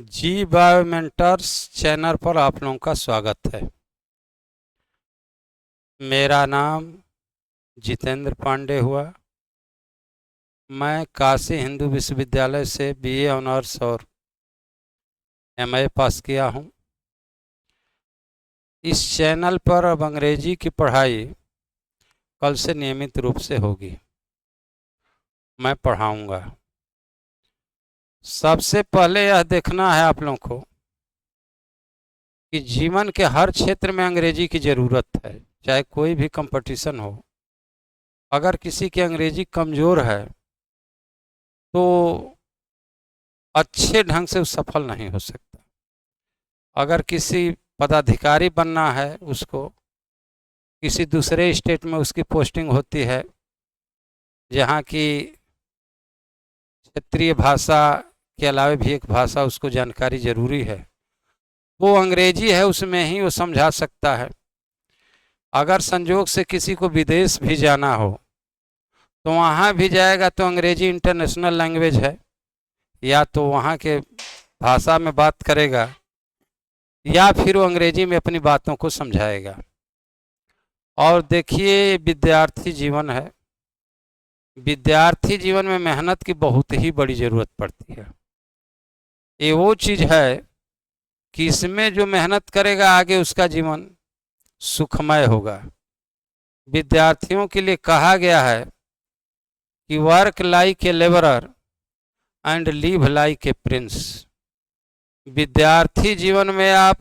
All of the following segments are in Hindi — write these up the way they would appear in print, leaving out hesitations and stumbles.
जी बायो मेंटर्स चैनल पर आप लोगों का स्वागत है। मेरा नाम जितेंद्र पांडे हुआ। मैं काशी हिंदू विश्वविद्यालय से बीए ऑनर्स और एमए पास किया हूं। इस चैनल पर अब अंग्रेजी की पढ़ाई कल से नियमित रूप से होगी। मैं पढ़ाऊंगा। सबसे पहले यह देखना है आप लोगों को कि जीवन के हर क्षेत्र में अंग्रेजी की ज़रूरत है, चाहे कोई भी कंपटीशन हो। अगर किसी की अंग्रेजी कमज़ोर है तो अच्छे ढंग से सफल नहीं हो सकता। अगर किसी पदाधिकारी बनना है, उसको किसी दूसरे स्टेट में उसकी पोस्टिंग होती है जहाँ की क्षेत्रीय भाषा के अलावा भी एक भाषा उसको जानकारी ज़रूरी है, वो अंग्रेजी है, उसमें ही वो समझा सकता है। अगर संजोग से किसी को विदेश भी जाना हो तो वहाँ भी जाएगा तो अंग्रेजी इंटरनेशनल लैंग्वेज है, या तो वहाँ के भाषा में बात करेगा या फिर वो अंग्रेजी में अपनी बातों को समझाएगा। और देखिए, विद्यार्थी जीवन है। विद्यार्थी जीवन में मेहनत की बहुत ही बड़ी ज़रूरत पड़ती है। ये वो चीज़ है कि इसमें जो मेहनत करेगा आगे उसका जीवन सुखमय होगा। विद्यार्थियों के लिए कहा गया है कि work like a labourer and live like a Prince. विद्यार्थी जीवन में आप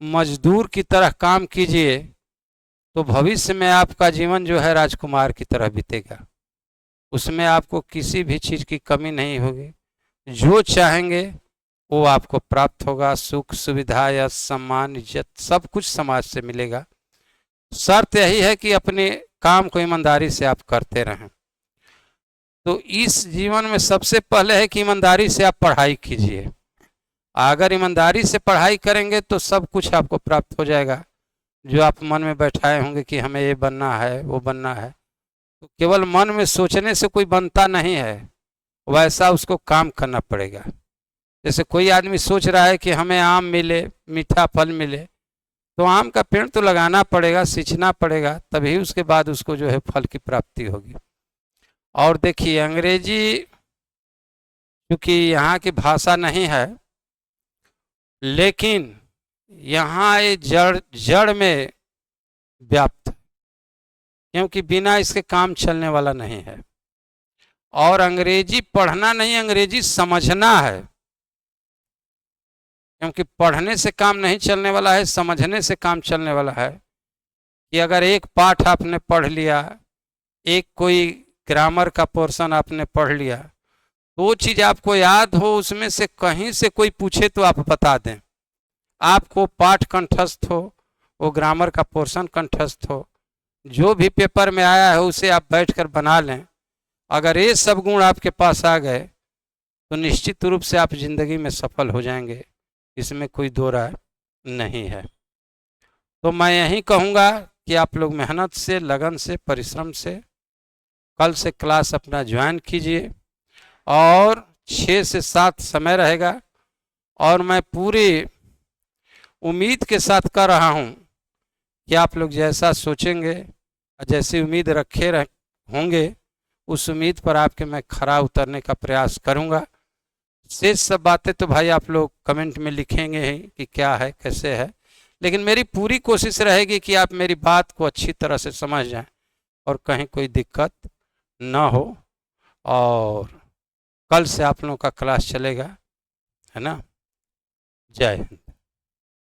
मजदूर की तरह काम कीजिए तो भविष्य में आपका जीवन जो है राजकुमार की तरह बीतेगा। उसमें आपको किसी भी चीज़ की कमी नहीं होगी। जो चाहेंगे वो आपको प्राप्त होगा। सुख सुविधा या सम्मान इज्जत सब कुछ समाज से मिलेगा। शर्त यही है कि अपने काम को ईमानदारी से आप करते रहें। तो इस जीवन में सबसे पहले है कि ईमानदारी से आप पढ़ाई कीजिए। अगर ईमानदारी से पढ़ाई करेंगे तो सब कुछ आपको प्राप्त हो जाएगा। जो आप मन में बैठाए होंगे कि हमें ये बनना है वो बनना है, तो केवल मन में सोचने से कोई बनता नहीं है, वैसा उसको काम करना पड़ेगा। जैसे कोई आदमी सोच रहा है कि हमें आम मिले, मीठा फल मिले, तो आम का पेड़ तो लगाना पड़ेगा, सींचना पड़ेगा, तभी उसके बाद उसको जो है फल की प्राप्ति होगी। और देखिए, अंग्रेजी क्योंकि यहाँ की भाषा नहीं है, लेकिन यहाँ ये जड़ जड़ में व्याप्त है, क्योंकि बिना इसके काम चलने वाला नहीं है। और अंग्रेजी पढ़ना नहीं, अंग्रेजी समझना है, क्योंकि पढ़ने से काम नहीं चलने वाला है, समझने से काम चलने वाला है। कि अगर एक पाठ आपने पढ़ लिया, एक कोई ग्रामर का पोर्शन आपने पढ़ लिया, तो वो चीज़ आपको याद हो, उसमें से कहीं से कोई पूछे तो आप बता दें। आपको पाठ कंठस्थ हो, वो ग्रामर का पोर्शन कंठस्थ हो, जो भी पेपर में आया है उसे आप बैठकर बना लें। अगर ये सब गुण आपके पास आ गए तो निश्चित रूप से आप जिंदगी में सफल हो जाएंगे, इसमें कोई दो राय नहीं है। तो मैं यही कहूँगा कि आप लोग मेहनत से, लगन से, परिश्रम से कल से क्लास अपना ज्वाइन कीजिए। और 6 से 7 समय रहेगा, और मैं पूरी उम्मीद के साथ कर रहा हूँ कि आप लोग जैसा सोचेंगे, जैसी उम्मीद रखे होंगे, उस उम्मीद पर आपके मैं खरा उतरने का प्रयास करूँगा। शेष सब बातें तो भाई आप लोग कमेंट में लिखेंगे ही कि क्या है, कैसे है, लेकिन मेरी पूरी कोशिश रहेगी कि आप मेरी बात को अच्छी तरह से समझ जाएं और कहीं कोई दिक्कत ना हो। और कल से आप लोगों का क्लास चलेगा, है ना। जय हिंद।